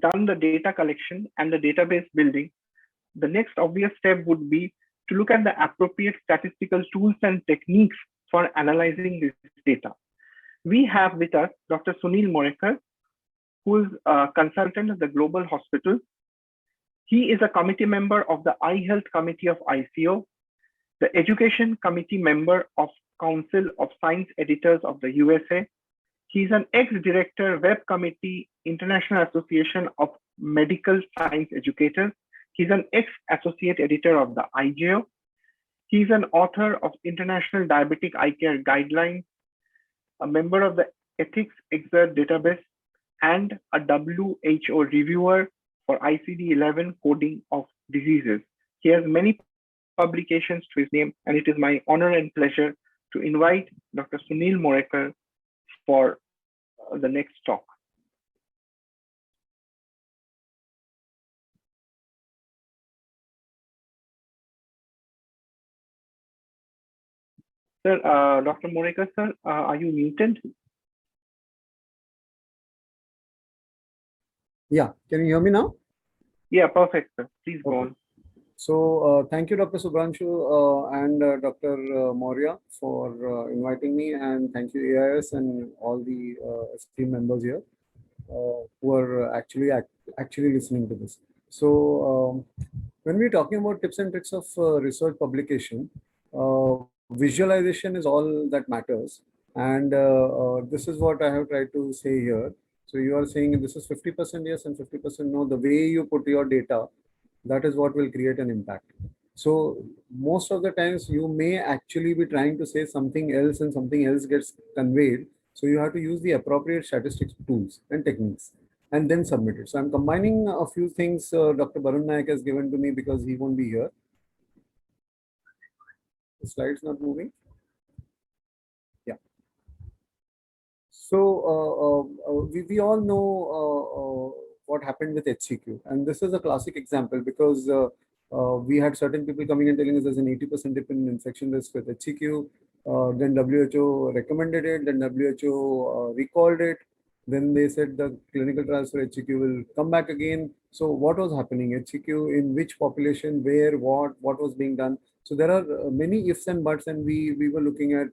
done the data collection and the database building, the next obvious step would be to look at the appropriate statistical tools and techniques for analyzing this data. We have with us Dr. Sunil Morekar, who is a consultant at the Global Hospital. He is a committee member of the Eye Health Committee of ICO, the Education Committee member of Council of Science Editors of the USA. He is an ex-director, Web Committee, International Association of Medical Science Educators. He's an ex-associate editor of the IGO. He's an author of International Diabetic Eye Care Guidelines, a member of the Ethics Exert database, and a WHO reviewer for ICD-11 coding of diseases. He has many publications to his name, and it is my honor and pleasure to invite Dr. Sunil Morekar for the next talk. Sir, Dr. Morekar, sir, are you muted? Yeah, can you hear me now? Yeah, perfect, sir. Please go on. So thank you, Dr. Subhranshu and Dr. Maurya for inviting me, and thank you AIS and all the esteemed members here who are actually listening to this. So when we're talking about tips and tricks of research publication, visualization is all that matters, and this is what I have tried to say here. So you are saying this is 50% yes and 50% no. The way you put your data, that is what will create an impact. So most of the times you may actually be trying to say something else and something else gets conveyed. So you have to use the appropriate statistics tools and techniques and then submit it. So I'm combining a few things Dr. Barun Nayak has given to me because he won't be here. The slide's not moving. Yeah. So we all know what happened with HCQ, and this is a classic example because we had certain people coming and telling us there's an 80% dip in infection risk with HCQ. Then WHO recommended it, then WHO recalled it. Then they said the clinical trials for HCQ will come back again. So what was happening? HCQ in which population, where, what was being done? So there are many ifs and buts, and we were looking at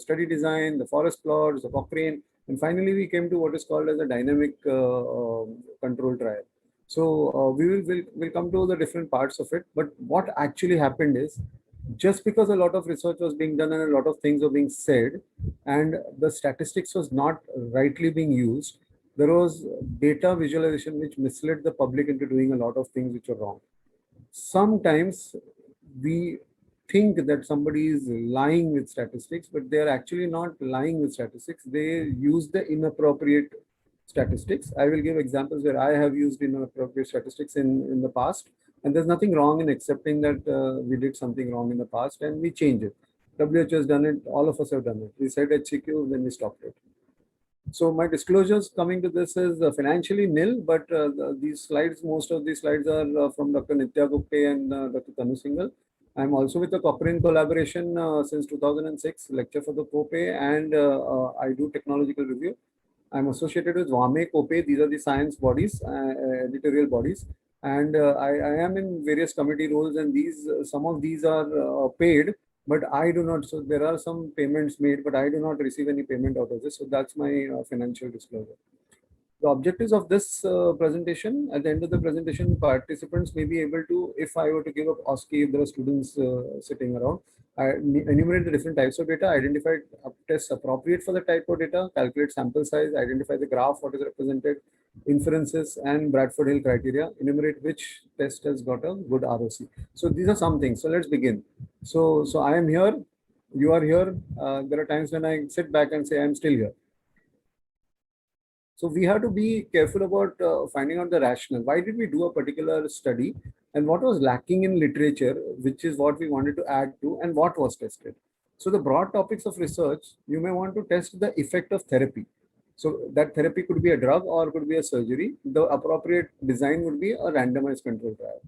study design, the forest plots, the Cochrane, and finally we came to what is called as a dynamic control trial. So we'll come to the different parts of it. But what actually happened is, just because a lot of research was being done and a lot of things were being said, and the statistics was not rightly being used, there was data visualization which misled the public into doing a lot of things which are wrong. Sometimes we think that somebody is lying with statistics, but they are actually not lying with statistics. They use the inappropriate statistics. I will give examples where I have used inappropriate statistics in the past, and there's nothing wrong in accepting that we did something wrong in the past and we change it. WHO has done it. All of us have done it. We said HCQ, then we stopped it. So my disclosures coming to this is financially nil, but these slides, most of these slides are from Dr. Nitya Gupte and Dr. Tanu Singhal. I'm also with the Cochrane collaboration since 2006, lecture for the COPE, and I do technological review. I'm associated with WAME, COPE. These are the science bodies, editorial bodies, and I am in various committee roles, and these some of these are paid, but I do not. So there are some payments made, but I do not receive any payment out of this. So that's my financial disclosure. The objectives of this presentation, at the end of the presentation, participants may be able to, if I were to give up OSCE, if there are students sitting around, I enumerate the different types of data, identify tests appropriate for the type of data, calculate sample size, identify the graph, what is represented, inferences, and Bradford Hill criteria, enumerate which test has got a good ROC. So these are some things. So let's begin. So I am here, you are here. There are times when I sit back and say I'm still here. So we have to be careful about finding out the rationale. Why did we do a particular study and what was lacking in literature, which is what we wanted to add to, and what was tested. So the broad topics of research, you may want to test the effect of therapy. So that therapy could be a drug or could be a surgery. The appropriate design would be a randomized control trial.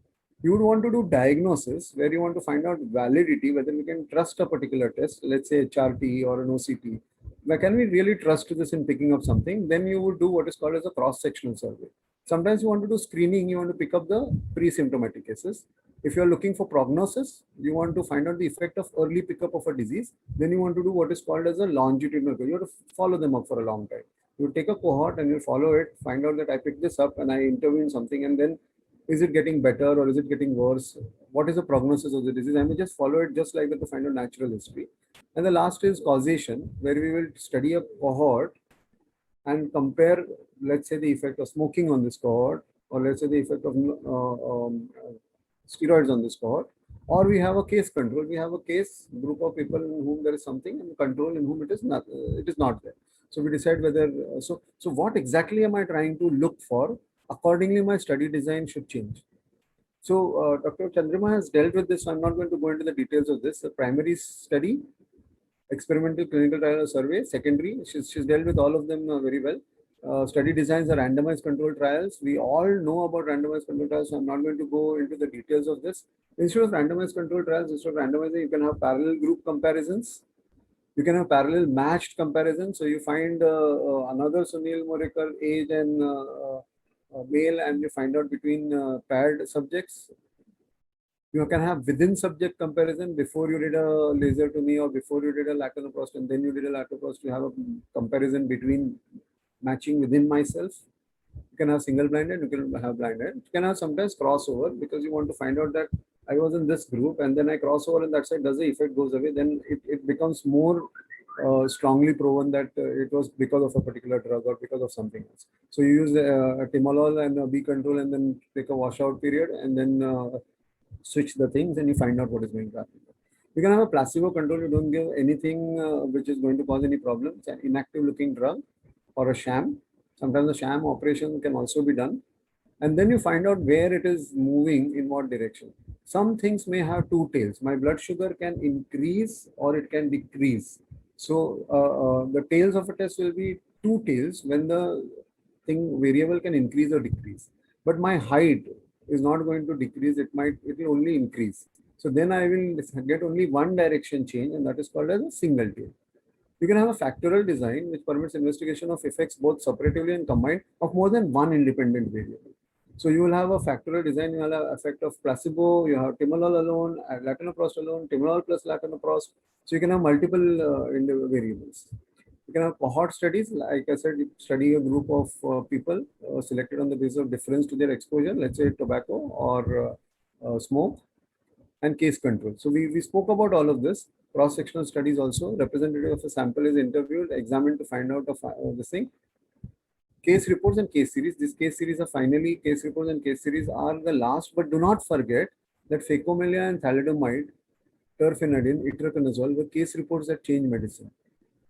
You would want to do diagnosis where you want to find out validity, whether we can trust a particular test, let's say HRT or an OCT. Now, can we really trust this in picking up something? Then you would do what is called as a cross-sectional survey. Sometimes you want to do screening, you want to pick up the pre-symptomatic cases. If you're looking for prognosis, you want to find out the effect of early pickup of a disease, then you want to do what is called as a longitudinal. You have to follow them up for a long time. You take a cohort and you follow it, find out that I picked this up and I intervene something, and then is it getting better or is it getting worse? What is the prognosis of the disease? I may just follow it just like that to find out natural history. And the last is causation, where we will study a cohort and compare, let's say, the effect of smoking on this cohort, or let's say the effect of steroids on this cohort, or we have a case control. We have a case group of people in whom there is something, and control in whom it is not there. So we decide whether, so what exactly am I trying to look for? Accordingly, my study design should change. So Dr. Chandrima has dealt with this. So I'm not going to go into the details of this. The primary study, experimental clinical trial survey, secondary, she's dealt with all of them very well. Study designs are randomized controlled trials. We all know about randomized controlled trials, so I'm not going to go into the details of this. Instead of randomized controlled trials, instead of randomizing, you can have parallel group comparisons. You can have parallel matched comparisons. So you find another Sunil Morikar age and male, and you find out between paired subjects. You can have within subject comparison. Before you did a lasertomy or before you did a lacunoprost and then you did a lacunoprost, you have a comparison between matching within myself. You can have single blinded, you can have blinded. You can have sometimes crossover because you want to find out that I was in this group and then I cross over and that side, does the effect goes away? Then it becomes more strongly proven that it was because of a particular drug or because of something else. So you use a timolol and a B control and then take a washout period and then switch the things and you find out what is going to happen. You can have a placebo control. You don't give anything which is going to cause any problems. An inactive looking drug or a sham. Sometimes a sham operation can also be done. And then you find out where it is moving in what direction. Some things may have two tails. My blood sugar can increase or it can decrease. So the tails of a test will be two tails when the thing variable can increase or decrease. But my height is not going to decrease. It will only increase. So then I will get only one direction change, and that is called as a single tail. You can have a factorial design which permits investigation of effects both separatively and combined of more than one independent variable. So you will have a factorial design. You will have effect of placebo. You have timolol alone, latanoprost alone, timolol plus latanoprost. So you can have multiple variables. You can have cohort studies. Like I said, you study a group of people selected on the basis of difference to their exposure, let's say tobacco or smoke, and case control. So we spoke about all of this. Cross-sectional studies also. Representative of a sample is interviewed, examined to find out of this thing. Case reports and case series. These case series are finally, case reports and case series are the last, but do not forget that phacomelia and thalidomide, terfenadine, itraconazole were case reports that change medicine.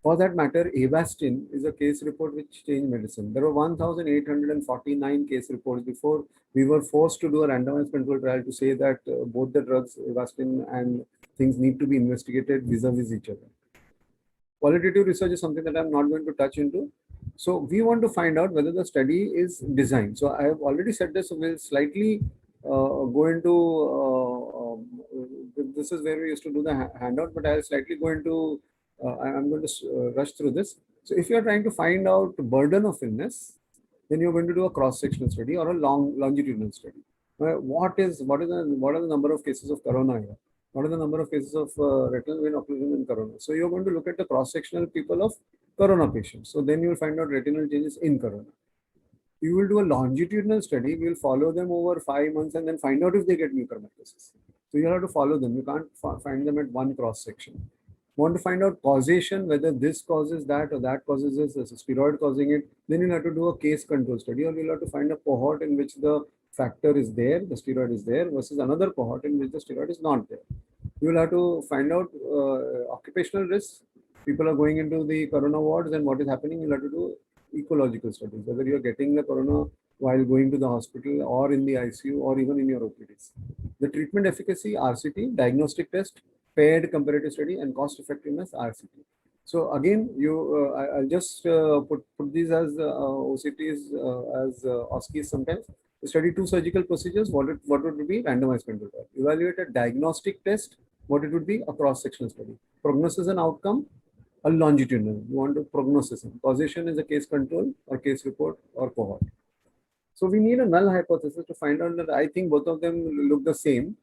For that matter, Avastin is a case report which changed medicine. There were 1,849 case reports before we were forced to do a randomized control trial to say that both the drugs, Avastin and things, need to be investigated vis-a-vis each other. Qualitative research is something that I'm not going to touch into. So we want to find out whether the study is designed. So I have already said this, so we'll slightly go into, this is where we used to do the handout, but I'll slightly go into, I'm going to rush through this. So if you're trying to find out burden of illness, then you're going to do a cross-sectional study or a longitudinal study. What are the number of cases of corona here? What are the number of cases of retinal vein occlusion in corona? So you're going to look at the cross-sectional people of corona patients. So then you'll find out retinal changes in corona. You will do a longitudinal study. We'll follow them over 5 months and then find out if they get mucormycosis. So you'll have to follow them. You can't find them at one cross-section. Want to find out causation, whether this causes that or that causes this, there's a steroid causing it. Then you'll have to do a case control study, or you'll have to find a cohort in which the factor is there, the steroid is there, versus another cohort in which the steroid is not there. You will have to find out occupational risks. People are going into the corona wards and what is happening. You'll have to do ecological studies, whether you're getting the corona while going to the hospital or in the ICU or even in your OPDs. The treatment efficacy, RCT, diagnostic test, paired comparative study, and cost effectiveness, RCT. So again, I'll just put these as OCTs as OSCEs sometimes. Study 2 surgical procedures, what would be randomized control trial. Evaluate a diagnostic test, what it would be a cross-sectional study. Prognosis and outcome, a longitudinal. You want to prognosis. Causation is a case control or case report or cohort. So we need a null hypothesis to find out that I think both of them look the same.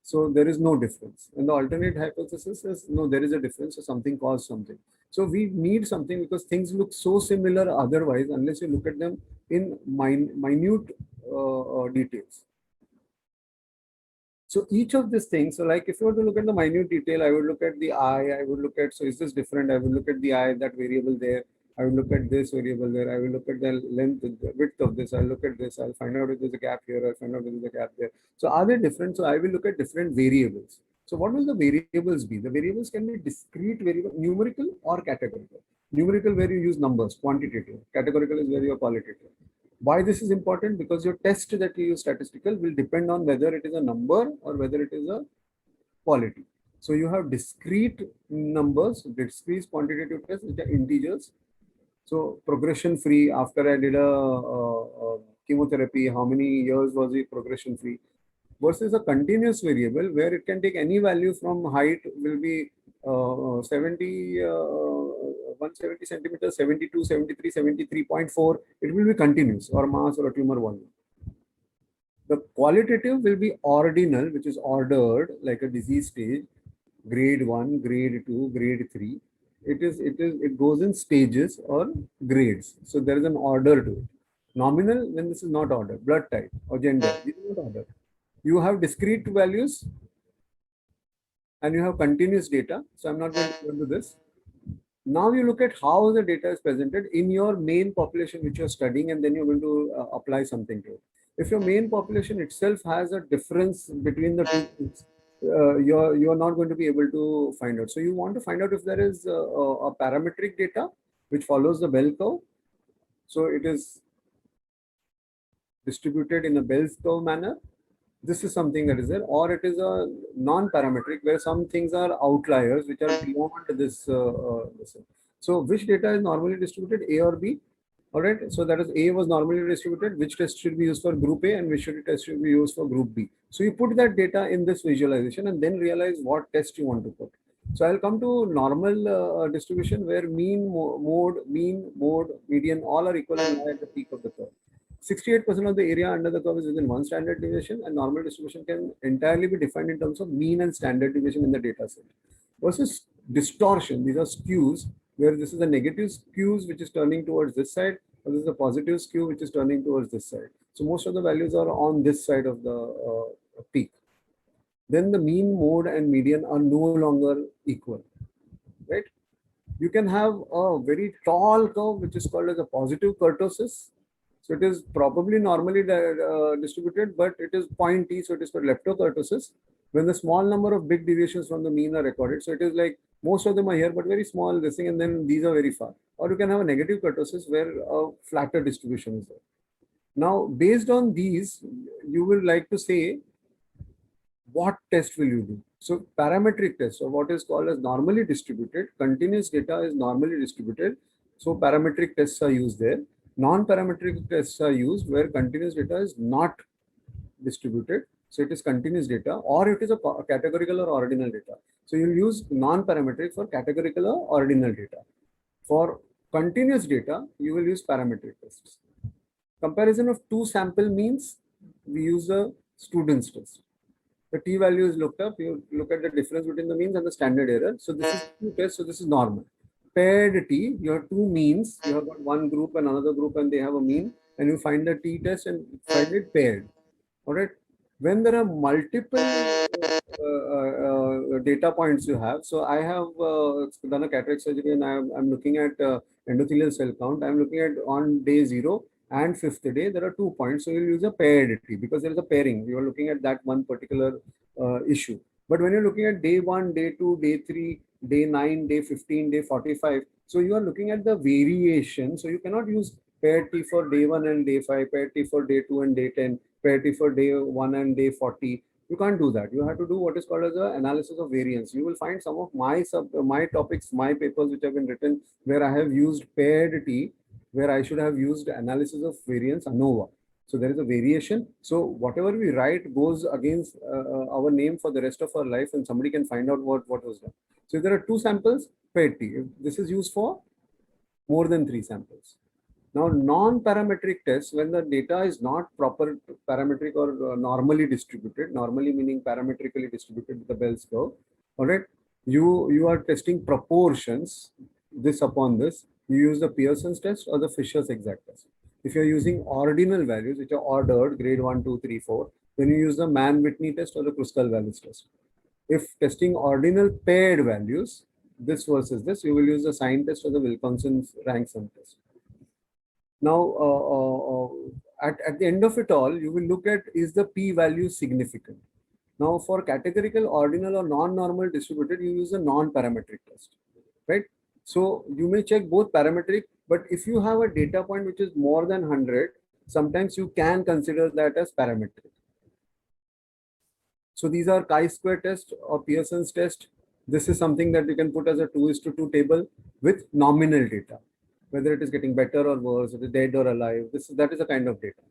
So there is no difference. And the alternate hypothesis is no, there is a difference, so something caused something. So we need something because things look so similar otherwise, unless you look at them in minute details. So each of these things, so like if you were to look at the minute detail, I would look at the eye, I would look at, so is this different? I would look at the eye, that variable there. I will look at this variable there. I will look at the length, the width of this. I'll look at this. I'll find out if there's a gap here. I'll find out if there's a gap there. So are they different? So I will look at different variables. So what will the variables be? The variables can be discrete variable, numerical or categorical. Numerical where you use numbers, quantitative. Categorical is where you are qualitative. Why this is important? Because your test that you use statistical will depend on whether it is a number or whether it is a quality. So you have discrete numbers, discrete quantitative tests, which are integers. So progression free, after I did a chemotherapy, how many years was it progression free? Versus a continuous variable where it can take any value from height will be 170 centimeters, 72, 73, 73.4. It will be continuous, or mass or a tumor volume. The qualitative will be ordinal, which is ordered like a disease stage, grade 1, grade 2, grade 3. It goes in stages or grades. So there is an order to it. Nominal, when this is not ordered, blood type or gender, this is not ordered. You have discrete values and you have continuous data. So I'm not going to go into this. Now you look at how the data is presented in your main population which you're studying, and then you're going to apply something to it. If your main population itself has a difference between the two groups, you're not going to be able to find out. So you want to find out if there is a parametric data which follows the bell curve. So it is distributed in a bell curve manner. This is something that is there, or it is a non-parametric where some things are outliers which are beyond this. So which data is normally distributed, A or B? All right. So that is A was normally distributed. Which test should be used for group A and which test should be used for group B? So you put that data in this visualization and then realize what test you want to put. So I'll come to normal distribution where mean, mode, median, all are equal and lie at the peak of the curve. 68% of the area under the curve is within one standard deviation, and normal distribution can entirely be defined in terms of mean and standard deviation in the data set. Versus distortion, these are skews, where this is a negative skews which is turning towards this side, or this is a positive skew which is turning towards this side. So most of the values are on this side of the peak. Then the mean, mode, and median are no longer equal, right? You can have a very tall curve which is called as a positive kurtosis. So it is probably normally distributed, but it is pointy, so it is called leptokurtosis. When the small number of big deviations from the mean are recorded, so it is like most of them are here, but very small this thing, and then these are very far. Or you can have a negative kurtosis where a flatter distribution is there. Now, based on these, you will like to say, what test will you do? So parametric test, so what is called as normally distributed, continuous data is normally distributed. So parametric tests are used there. Non-parametric tests are used where continuous data is not distributed. So it is continuous data, or it is a categorical or ordinal data. So you'll use non-parametric for categorical or ordinal data. For continuous data, you will use parametric tests. Comparison of two sample means, we use a student's test. The t-value is looked up, you look at the difference between the means and the standard error. So this is two tests, so this is normal. Paired t, you have two means, you have got one group and another group and they have a mean, and you find the t-test and find it paired. All right. When there are multiple data points you have, so I have done a cataract surgery and I'm looking at endothelial cell count. I'm looking at on day 0 and 5th day, there are 2 points. So you'll use a paired t because there is a pairing. You are looking at that one particular issue. But when you're looking at day 1, day 2, day 3, day 9, day 15, day 45, so you are looking at the variation. So you cannot use paired t for day 1 and day 5, paired t for day 2 and day 10, paired t for day 1 and day 40. You can't do that. You have to do what is called as an analysis of variance. You will find some of my topics, my papers which have been written where I have used paired t, where I should have used analysis of variance ANOVA. So there is a variation. So whatever we write goes against our name for the rest of our life, and somebody can find out what was done. So if there are 2 samples, paired t. This is used for more than 3 samples. Now, non-parametric tests, when the data is not proper parametric or normally distributed, normally meaning parametrically distributed with the Bell's curve, all right, you are testing proportions, this upon this, you use the Pearson's test or the Fisher's exact test. If you're using ordinal values, which are ordered, grade 1, 2, 3, 4, then you use the Mann-Whitney test or the Kruskal-Wallis test. If testing ordinal paired values, this versus this, you will use the sign test or the Wilkinson's rank sum test. Now, at the end of it all, you will look at, is the p-value significant? Now, for categorical, ordinal, or non-normal distributed, you use a non-parametric test, right? So you may check both parametric, but if you have a data point which is more than 100, sometimes you can consider that as parametric. So these are chi-square test or Pearson's test. This is something that you can put as a 2:2 table with nominal data, whether it is getting better or worse, it is dead or alive. That is a kind of data.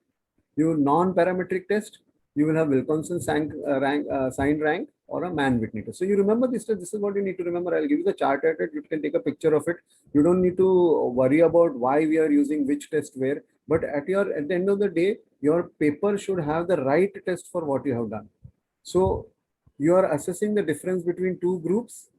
You non-parametric test, you will have Wilkinson sign rank or a Mann-Whitney test. So you remember this test. This is what you need to remember. I'll give you the chart at it. You can take a picture of it. You don't need to worry about why we are using which test where. But at the end of the day, your paper should have the right test for what you have done. So you are assessing the difference between two groups,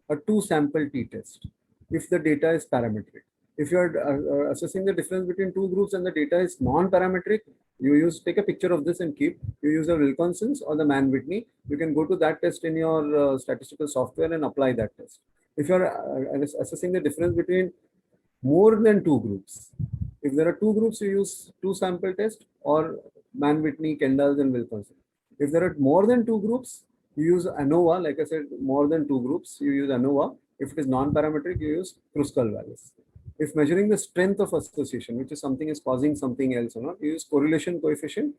a two-sample t-test, if the data is parametric. If you are assessing the difference between two groups and the data is non-parametric, you take a picture of this and keep. You use the Wilkinson's or the Mann-Whitney. You can go to that test in your statistical software and apply that test. If you are assessing the difference between more than two groups, if there are two groups, you use two-sample test or Mann-Whitney, Kendall's, and Wilkinson. If there are more than two groups, you use ANOVA. Like I said, more than two groups, you use ANOVA. If it is non-parametric, you use Kruskal-Wallis. If measuring the strength of association, which is something is causing something else or not, you use correlation coefficient.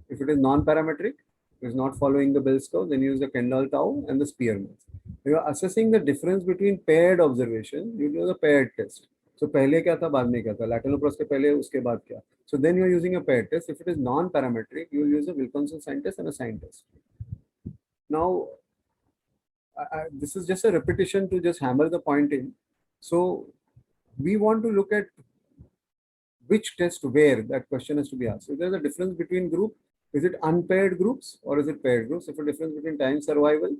If it is non-parametric, it is not following the Bell's curve, then you use the Kendall tau and the Spearman. If you are assessing the difference between paired observation, you do the paired test. So पहले क्या था, बाद में क्या था, Latelopros के पहले, उसके बाद क्या. So then you are using a paired test. If it is non-parametric, you will use a Wilkinson sign test and a sign test. Now, this is just a repetition to just hammer the point in. So we want to look at which test where, that question has to be asked. So there's a difference between group. Is it unpaired groups or is it paired groups? If a difference between time survival,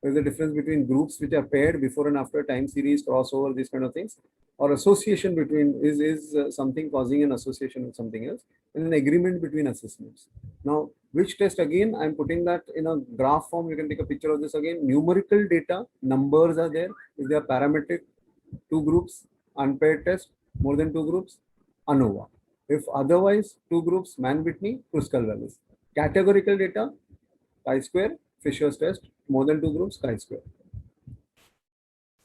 there's a difference between groups which are paired before and after time series, crossover, these kind of things, or association between is something causing an association with something else, and an agreement between assessments. Now, which test, again, I'm putting that in a graph form. You can take a picture of this again. Numerical data, numbers are there. If they are parametric, two groups, unpaired test, more than two groups, ANOVA. If otherwise, two groups, Mann-Whitney, Kruskal-Wallis. Categorical data, chi-square, Fisher's test, more than two groups, chi-square.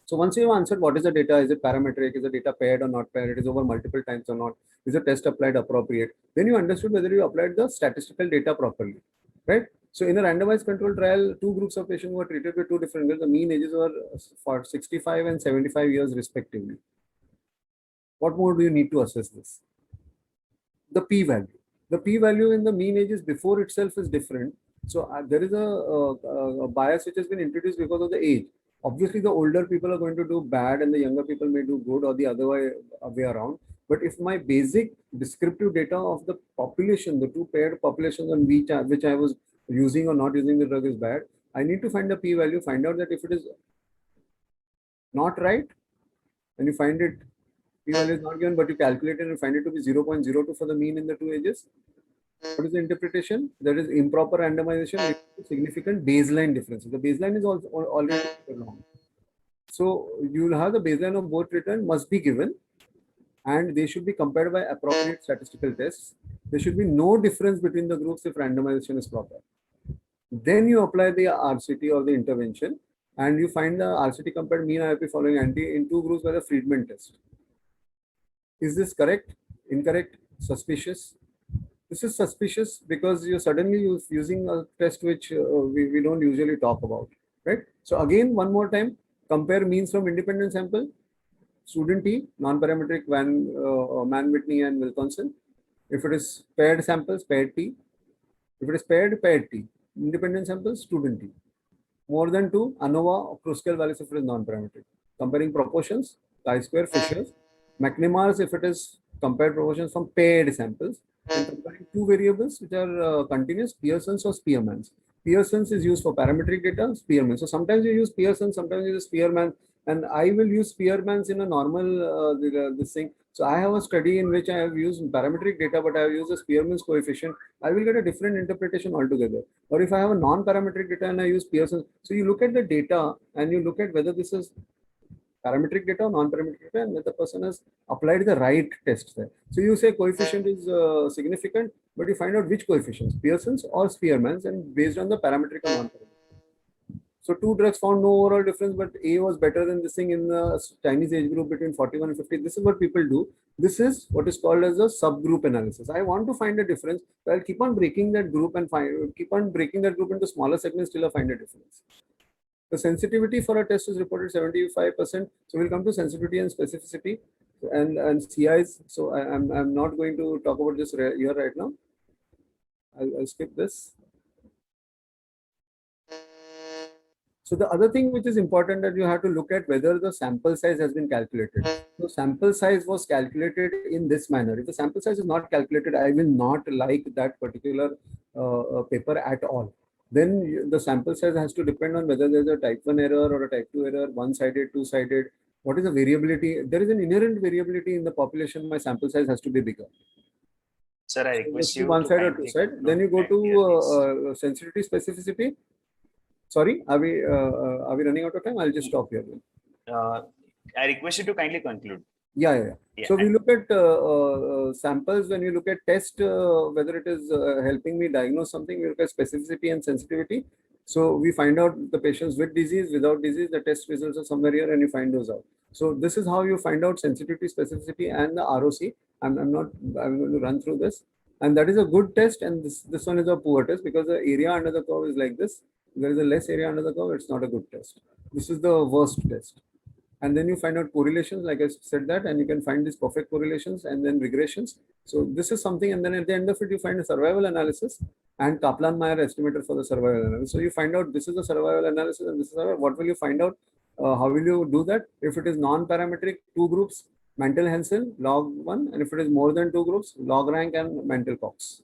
So once you have answered what is the data, is it parametric, is the data paired or not paired, it is over multiple times or not, is the test applied appropriate, then you understood whether you applied the statistical data properly, right? So in a randomized control trial, two groups of patients were treated with two different girls. The mean ages were for 65 and 75 years respectively. What more do you need to assess this? The p-value. The p-value in the mean ages before itself is different. So there is a bias which has been introduced because of the age. Obviously, the older people are going to do bad and the younger people may do good, or the other way around. But if my basic descriptive data of the population, the two paired populations on which I was using or not using the drug is bad, I need to find the p-value, find out that if it is not right, and you find it, p-value is not given, but you calculate it and find it to be 0.02 for the mean in the two ages. What is the interpretation? That is improper randomization with significant baseline differences. The baseline is also already wrong. So you will have the baseline of both return must be given, and they should be compared by appropriate statistical tests. There should be no difference between the groups if randomization is proper. Then you apply the RCT or the intervention, and you find the RCT compared mean IOP following anti in two groups by the Friedman test. Is this correct? Incorrect? Suspicious? This is suspicious because you're suddenly using a test which we don't usually talk about, right? So again, one more time, compare means from independent sample, student T, non-parametric Mann-Whitney and Wilkinson. If it is paired samples, paired T. If it is paired, paired T. Independent samples, student T. More than two, ANOVA or Kruskal-Wallis if it is non-parametric. Comparing proportions, chi-square, Fisher's. McNemar's if it is compared proportions from paired samples and comparing two variables which are continuous, Pearson's or Spearman's. Pearson's is used for parametric data, Spearman. So sometimes you use Pearson, sometimes you use Spearman, and I will use Spearman's in a normal this thing. So I have a study in which I have used parametric data, but I have used a Spearman's coefficient. I will get a different interpretation altogether. Or if I have a non-parametric data and I use Pearson, so you look at the data and you look at whether this is parametric data or non-parametric data, and the person has applied the right test there. So you say coefficient is significant, but you find out which coefficients, Pearson's or Spearman's, and based on the parametric or non-parametric. So two drugs found no overall difference, but A was better than this thing in the Chinese age group between 41 and 50. This is what people do. This is what is called as a subgroup analysis. I want to find a difference. So I'll keep on breaking that group and keep on breaking that group into smaller segments till I find a difference. The sensitivity for a test is reported 75%. So we'll come to sensitivity and specificity and CIs. So I'm not going to talk about this here right now. I'll skip this. So the other thing which is important that you have to look at whether the sample size has been calculated. So sample size was calculated in this manner. If the sample size is not calculated, I will not like that particular paper at all. Then the sample size has to depend on whether there's a type 1 error or a type 2 error, one-sided, two-sided. What is the variability? There is an inherent variability in the population. My sample size has to be bigger. Sir, I request So you one to side or kindly two side. conclude. Then you go And here, to sensitivity, specificity. Sorry, are we running out of time? I'll just stop here. I request you to kindly conclude. Yeah. Yeah, So we look at samples. When you look at test, whether it is helping me diagnose something, we look at specificity and sensitivity. So we find out the patients with disease, without disease, the test results are somewhere here, and you find those out. So this is how you find out sensitivity, specificity, and the ROC. I'm going to run through this. And that is a good test, and this one is a poor test because the area under the curve is like this. There is a less area under the curve, it's not a good test. This is the worst test. And then you find out correlations, like I said that, and you can find these perfect correlations and then regressions. So this is something, and then at the end of it, you find a survival analysis and Kaplan-Meier estimator for the survival analysis. So you find out this is the survival analysis and this is what will you find out? How will you do that? If it is non-parametric, two groups, Mantel Hansen, log 1, and if it is more than two groups, log rank and Mantel Cox.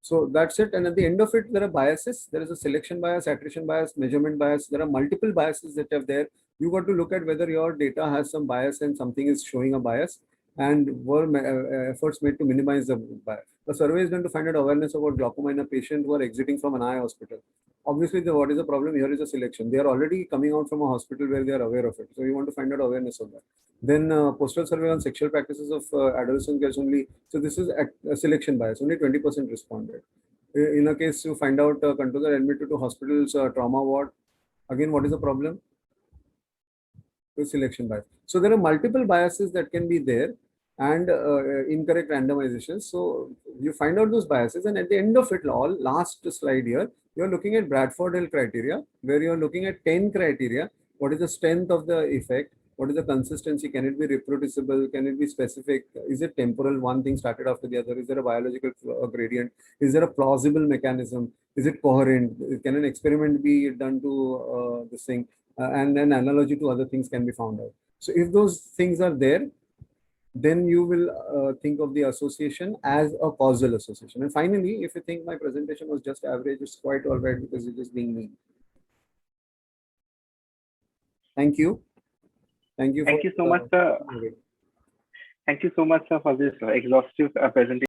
So that's it. And at the end of it, there are biases. There is a selection bias, attrition bias, measurement bias. There are multiple biases that are there. You got to look at whether your data has some bias and something is showing a bias, and were efforts made to minimize the bias. The survey is going to find out awareness about glaucoma in a patient who are exiting from an eye hospital. Obviously, what is the problem here is a selection. They are already coming out from a hospital where they are aware of it. So you want to find out awareness of that. Then postal survey on sexual practices of adolescent girls only. So this is a selection bias. Only 20% responded. In a case you find out controllers are admitted to hospital's trauma ward. Again, what is the problem? Selection bias. So there are multiple biases that can be there and incorrect randomization. So you find out those biases, and at the end of it all, last slide here, you're looking at Bradford-Hill criteria, where you're looking at 10 criteria. What is the strength of the effect? What is the consistency? Can it be reproducible? Can it be specific? Is it temporal? One thing started after the other? Is there a biological gradient? Is there a plausible mechanism? Is it coherent? Can an experiment be done to this thing? And an analogy to other things can be found out. So if those things are there, then you will think of the association as a causal association. And finally, if you think my presentation was just average, it's quite all right because it is being mean. Thank you. Thank you. Thank you so much, sir. Thank you so much, sir, for this exhaustive presentation.